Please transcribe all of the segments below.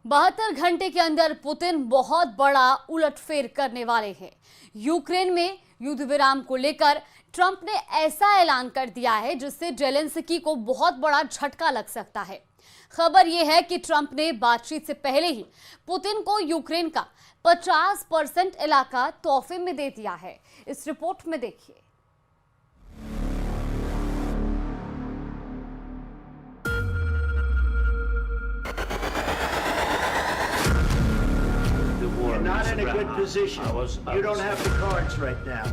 72 घंटे के अंदर पुतिन बहुत बड़ा उलटफेर करने वाले हैं। यूक्रेन में युद्ध विराम को लेकर ट्रंप ने ऐसा ऐलान कर दिया है जिससे जेलेंस्की को बहुत बड़ा झटका लग सकता है। खबर यह है कि ट्रंप ने बातचीत से पहले ही पुतिन को यूक्रेन का 50% इलाका तोहफे में दे दिया है। इस रिपोर्ट में देखिए। You're not in a good position. You don't have the cards right now.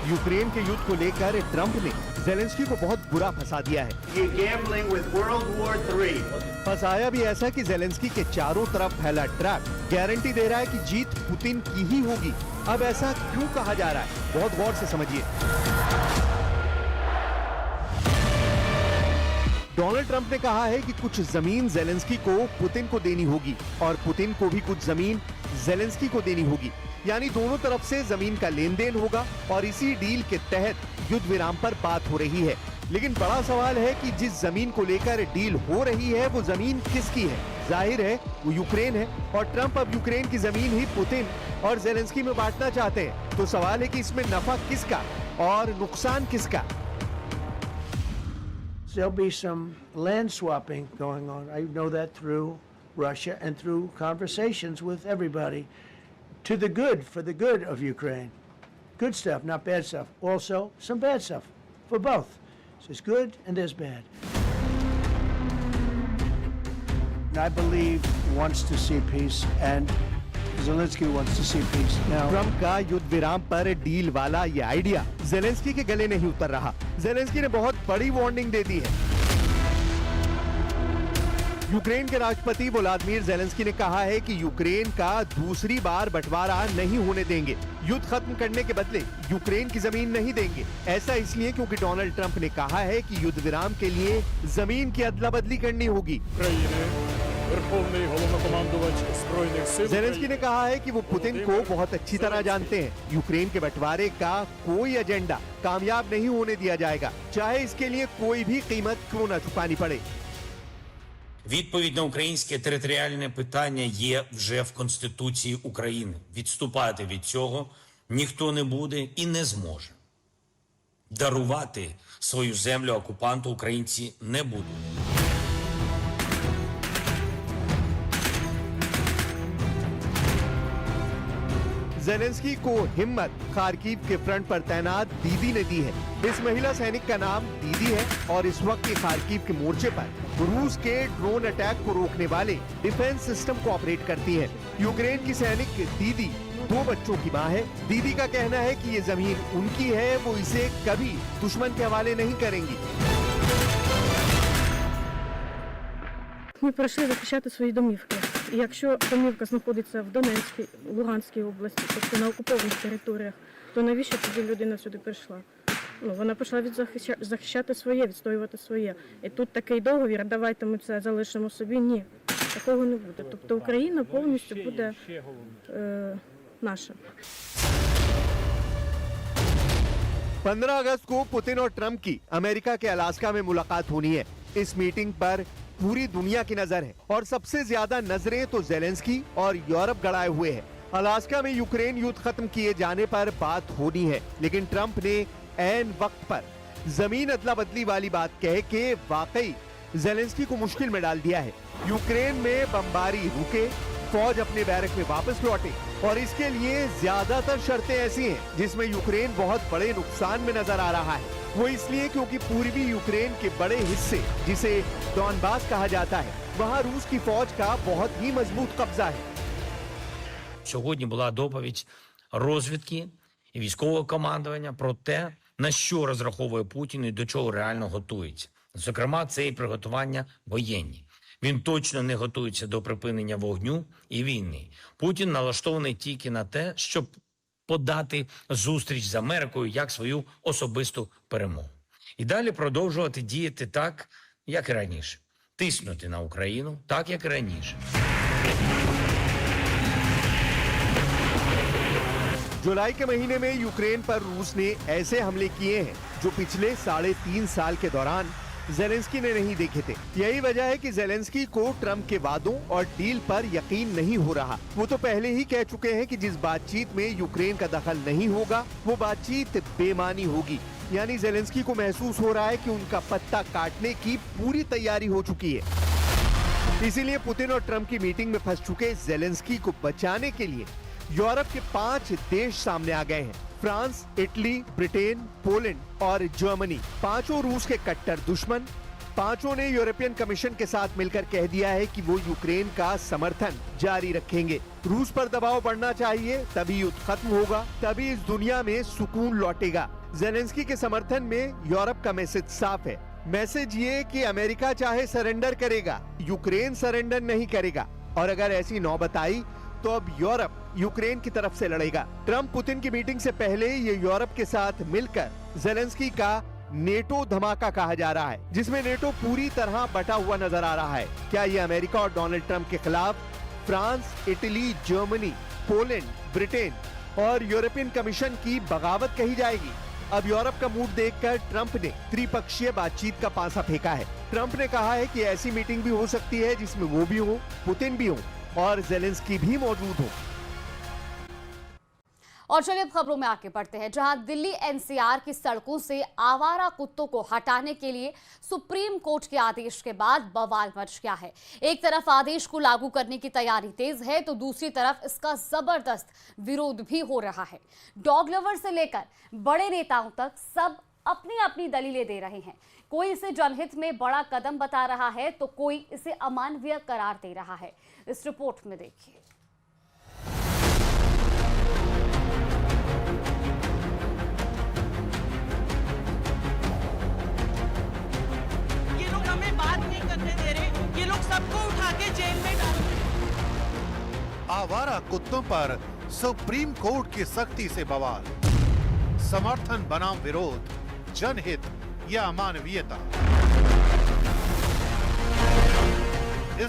Ukraine के युद्ध को लेकर ट्रंप ने जेलेंस्की को बहुत बुरा फंसा दिया है। You're gambling with World War III. फंसाया भी ऐसा कि जेलेंस्की के चारों तरफ फैला ट्रैप गारंटी दे रहा है कि जीत पुतिन की ही होगी। अब ऐसा क्यों कहा जा रहा है, बहुत गौर से समझिए। डोनाल्ड ट्रंप ने कहा है कि कुछ जमीन जेलेंस्की को पुतिन को देनी होगी और पुतिन को भी कुछ जमीन जेलेंस्की को देनी होगी, यानी दोनों तरफ से जमीन का लेन देन होगा और इसी डील के तहत युद्ध विराम पर बात हो रही है। लेकिन बड़ा सवाल है कि जिस जमीन को लेकर डील हो रही है वो जमीन किसकी है। जाहिर है वो यूक्रेन है और ट्रंप अब यूक्रेन की जमीन ही पुतिन और जेलेंस्की में बांटना चाहते हैं। तो सवाल है कि इसमें नफा किसका और नुकसान किसका। There'll be some land swapping going on. I know that through Russia and through conversations with everybody. To the good, for the good of Ukraine. Good stuff, not bad stuff. Also, some bad stuff for both. So there's good and there's bad. And I believe wants to see peace, and Zelensky wants to see peace. Now, Trump का युद्ध विराम पर deal वाला ये idea Zelensky के गले नहीं उतर रहा। जेलेंस्की ने बहुत बड़ी वार्निंग दे दी है। यूक्रेन के राष्ट्रपति व्लादिमीर जेलेंस्की ने कहा है कि यूक्रेन का दूसरी बार बंटवारा नहीं होने देंगे। युद्ध खत्म करने के बदले यूक्रेन की जमीन नहीं देंगे। ऐसा इसलिए क्योंकि डोनाल्ड ट्रंप ने कहा है कि युद्ध विराम के लिए जमीन की अदला बदली करनी होगी। जेलेंस्की ने कहा है कि वो पुतिन को बहुत अच्छी तरह जानते हैं। यूक्रेन के बंटवारे का कोई एजेंडा कामयाब नहीं होने दिया जाएगा, चाहे इसके लिए कोई भी कीमत क्यों न चुकानी पड़े। Відповідь на українське територіальне питання є вже в Конституції України. Відступати від цього ніхто не буде і не зможе. Дарувати свою землю окупанту українці не будуть. जेलेंस्की को हिम्मत खार्किव के फ्रंट पर तैनात दीदी ने दी है। इस महिला सैनिक का नाम दीदी है और इस वक्त ये खार्किव के मोर्चे पर रूस के ड्रोन अटैक को रोकने वाले डिफेंस सिस्टम को ऑपरेट करती है। यूक्रेन की सैनिक दीदी 2 बच्चों की मां है। दीदी का कहना है कि ये जमीन उनकी है, वो इसे कभी दुश्मन के हवाले नहीं करेंगी। Ми прийшли захищати свої домівки. І якщо домівка знаходиться в Донецькій, Луганській області, тобто на окупованих територіях, то навіщо тоді людина сюди прийшла? Вона прийшла захищати своє, відстоювати своє. І тут такий договір, давайте ми це залишимо собі. Ні, такого не буде. Тобто Україна повністю буде наша. 15 अगस्त को पुतिन और ट्रंप की अमेरिका के अलास्का में मुलाकात होनी है। इस मीटिंग पर पूरी दुनिया की नजर है और सबसे ज्यादा नजरें तो जेलेंस्की और यूरोप गड़ाए हुए हैं। अलास्का में यूक्रेन युद्ध खत्म किए जाने पर बात होनी है, लेकिन ट्रंप ने ऐन वक्त पर जमीन अदला बदली वाली बात कह के वाकई जेलेंस्की को मुश्किल में डाल दिया है। यूक्रेन में बमबारी रुके, फौज अपने बैरक में वापस लौटे और इसके लिए ज्यादातर शर्तें ऐसी हैं जिसमें यूक्रेन बहुत बड़े नुकसान में नजर आ रहा है। वो इसलिए क्योंकि पूर्वी यूक्रेन के बड़े हिस्से, जिसे डॉनबास कहा जाता है, वहाँ रूस की फौज का बहुत ही मजबूत कब्जा है। Сьогодні була доповідь розвідки і військового командування про те, на що розраховує Путін і до чого реально готується. Зокрема, це і приготування воєнні. Він точно не готується до припинення вогню і війни. Путін налаштований тільки на те, щоб подати зустріч з Америкою як свою особисту перемогу. І далі продовжувати діяти так, як і раніше. Тиснути на Україну так, як і раніше. जुलाई के महीने में यूक्रेन पर रूस ने ऐसे हमले किए हैं जो पिछले 3.5 साल के दौरान जेलेंस्की ने नहीं देखे थे। यही वजह है कि जेलेंस्की को ट्रंप के वादों और डील पर यकीन नहीं हो रहा। वो तो पहले ही कह चुके हैं कि जिस बातचीत में यूक्रेन का दखल नहीं होगा वो बातचीत बेमानी होगी। यानी जेलेंस्की को महसूस हो रहा है कि उनका पत्ता काटने की पूरी तैयारी हो चुकी है। इसीलिए पुतिन और ट्रंप की मीटिंग में फंस चुके जेलेंस्की को बचाने के लिए यूरोप के 5 देश सामने आ गए हैं। फ्रांस, इटली, ब्रिटेन, पोलैंड और जर्मनी, पांचों रूस के कट्टर दुश्मन। पांचों ने यूरोपियन कमीशन के साथ मिलकर कह दिया है कि वो यूक्रेन का समर्थन जारी रखेंगे। रूस पर दबाव बढ़ना चाहिए, तभी युद्ध खत्म होगा, तभी इस दुनिया में सुकून लौटेगा। जेलेंस्की के समर्थन में यूरोप का मैसेज साफ है। मैसेज ये कि अमेरिका चाहे सरेंडर करेगा, यूक्रेन सरेंडर नहीं करेगा। और अगर ऐसी नौबत आई तो अब यूरोप यूक्रेन की तरफ से लड़ेगा। ट्रंप पुतिन की मीटिंग से पहले ये यूरोप के साथ मिलकर जेलेंस्की का नेटो धमाका कहा जा रहा है, जिसमें नेटो पूरी तरह बटा हुआ नजर आ रहा है। क्या ये अमेरिका और डोनाल्ड ट्रंप के खिलाफ France, Italy, Germany, Poland, Britain और यूरोपियन कमीशन की बगावत कही जाएगी? अब यूरोप का मूड देखकर ट्रंप ने त्रिपक्षीय बातचीत का पासा फेंका है। ट्रंप ने कहा है कि ऐसी मीटिंग भी हो सकती है जिसमें वो भी हो, पुतिन भी हो और जेलेंस्की भी मौजूद हो। और चलिए अब खबरों में आगे बढ़ते हैं, जहां दिल्ली एनसीआर की सड़कों से आवारा कुत्तों को हटाने के लिए सुप्रीम कोर्ट के आदेश के बाद बवाल मच गया है। एक तरफ आदेश को लागू करने की तैयारी तेज है तो दूसरी तरफ इसका जबरदस्त विरोध भी हो रहा है। डॉग लवर से लेकर बड़े नेताओं तक सब अपनी अपनी दलीलें दे रहे हैं। कोई इसे जनहित में बड़ा कदम बता रहा है तो कोई इसे अमानवीय करार दे रहा है। इस रिपोर्ट में देखिए। ये लोग हमें बात नहीं करने दे रहे, ये लोग सबको उठा के जेल में डाल रहे। आवारा कुत्तों पर सुप्रीम कोर्ट की सख्ती से बवाल, समर्थन बनाम विरोध, जनहित या अमानवीयता।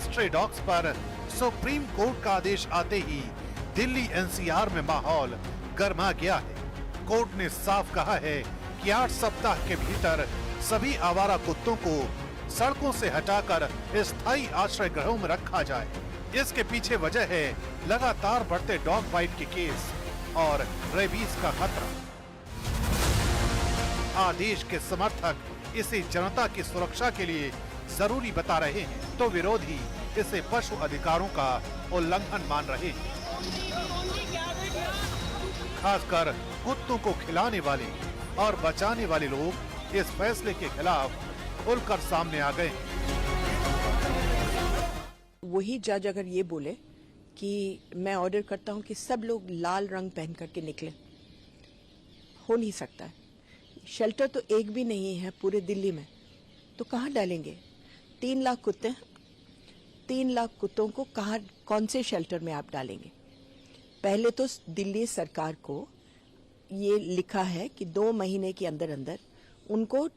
स्ट्रे डॉग्स पर सुप्रीम कोर्ट का आदेश आते ही दिल्ली एनसीआर में माहौल गर्मा गया है। कोर्ट ने साफ कहा है कि 8 सप्ताह के भीतर सभी आवारा कुत्तों को सड़कों से हटाकर स्थायी आश्रय गृहों में रखा जाए। इसके पीछे वजह है लगातार बढ़ते डॉग बाइट के केस और रेबीज का खतरा। आदेश के समर्थक इसे जनता की सुरक्षा के लिए जरूरी बता रहे हैं तो विरोधी इसे पशु अधिकारों का उल्लंघन मान रहे हैं। खासकर कुत्तों को खिलाने वाले और बचाने वाले लोग इस फैसले के खिलाफ खुलकर सामने आ गए। वही जज अगर ये बोले कि मैं ऑर्डर करता हूं कि सब लोग लाल रंग पहन करके निकले, हो नहीं सकता है। शेल्टर तो एक भी नहीं है पूरे दिल्ली में, तो कहाँ डालेंगे? 3 लाख कुत्ते हैं, 3 लाख कुत्तों को कहाँ, कौन से शेल्टर में आप डालेंगे? पहले तो दिल्ली सरकार को ये लिखा है कि 2 महीने के अंदर अंदर उनको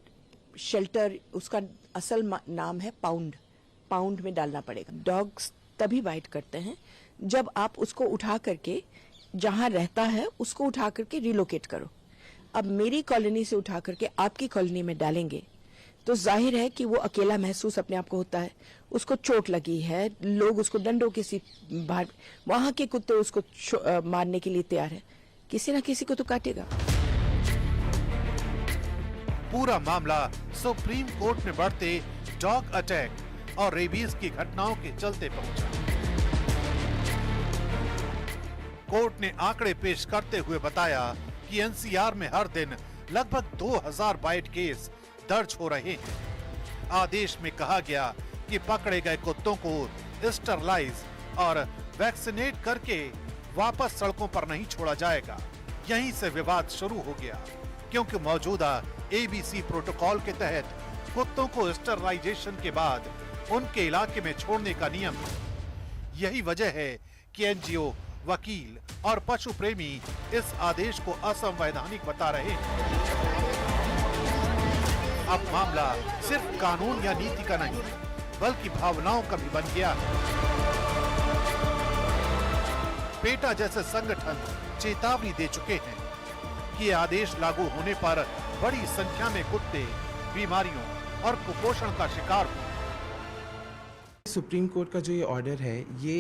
शेल्टर, उसका असल नाम है पाउंड में डालना पड़ेगा। डॉग्स तभी बाइट करते हैं जब आप उसको उठा करके जहां रहता है उसको उठा करके रिलोकेट करो। अब मेरी कॉलोनी से उठा करके आपकी कॉलोनी में डालेंगे तो जाहिर है कि वो अकेला महसूस अपने आप को होता है, उसको चोट लगी है, लोग उसको डंडों के सी बाहर, वहां के कुत्ते उसको मारने के लिए तैयार है, किसी ना किसी को तो काटेगा। पूरा मामला सुप्रीम कोर्ट में बढ़ते डॉग अटैक और रेबीज की घटनाओं के चलते पहुंचा। कोर्ट ने आंकड़े पेश करते हुए बताया कि एनसीआर में हर दिन लगभग 2000 बाइट केस दर्ज हो रहे हैं। आदेश में कहा गया कि पकड़े गए कुत्तों को स्टरलाइज और वैक्सीनेट करके वापस सड़कों पर नहीं छोड़ा जाएगा। यहीं से विवाद शुरू हो गया, क्योंकि मौजूदा एबीसी प्रोटोकॉल के तहत कुत्तों को स्टरलाइजेशन के बाद उनके इलाके में छोड़ने का नियम है। यही वजह है कि एनजीओ, वकील और पशु प्रेमी इस आदेश को असंवैधानिक बता रहे हैं। अब मामला सिर्फ कानून या नीति का नहीं, बल्कि भावनाओं का भी बन गया है। पेटा जैसे संगठन चेतावनी दे चुके हैं कि ये आदेश लागू होने पर बड़ी संख्या में कुत्ते बीमारियों और कुपोषण का शिकार हों। सुप्रीम कोर्ट का जो ये ऑर्डर है ये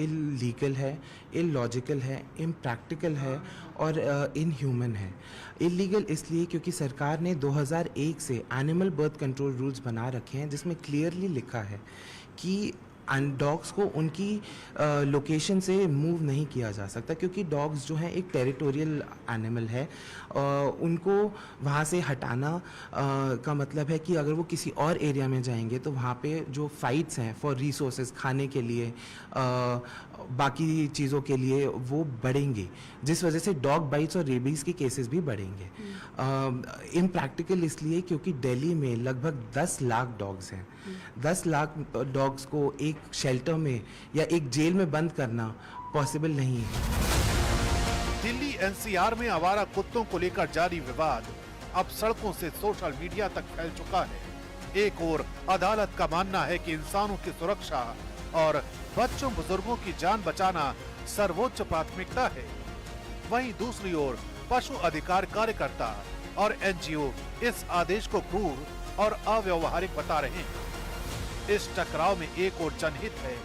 इलीगल है, इलॉजिकल है, इम्प्रैक्टिकल है और इनह्यूमन है। इलीगल इसलिए क्योंकि सरकार ने 2001 से एनिमल बर्थ कंट्रोल रूल्स बना रखे हैं जिसमें क्लियरली लिखा है कि डॉग्स को उनकी लोकेशन से मूव नहीं किया जा सकता क्योंकि डॉग्स जो हैं एक टेरिटोरियल एनिमल है। उनको वहाँ से हटाना का मतलब है कि अगर वो किसी और एरिया में जाएंगे तो वहाँ पे जो फाइट्स हैं फॉर रिसोर्सेज खाने के लिए बाकी चीज़ों के लिए वो बढ़ेंगे, जिस वजह से डॉग बाइट्स और रेबीज़ के केसेस भी बढ़ेंगे। इम्प्रैक्टिकल इसलिए क्योंकि दिल्ली में लगभग 10 लाख डॉग्स हैं। 10 लाख डॉग्स को एक शेल्टर में या एक जेल में बंद करना पॉसिबल नहीं है। दिल्ली एनसीआर में आवारा कुत्तों को लेकर जारी विवाद अब सड़कों से सोशल मीडिया तक फैल चुका है। एक ओर अदालत का मानना है कि इंसानों की सुरक्षा और बच्चों बुजुर्गों की जान बचाना सर्वोच्च प्राथमिकता है, वहीं दूसरी ओर पशु अधिकार कार्यकर्ता और एनजीओ इस आदेश को क्रूर और अव्यवहारिक बता रहे हैं। इस टकराव में एक ओर जनहित है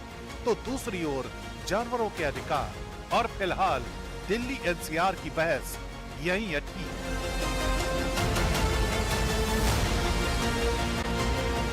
तो दूसरी ओर जानवरों के अधिकार, और फिलहाल दिल्ली एनसीआर की बहस यहीं अटकी है।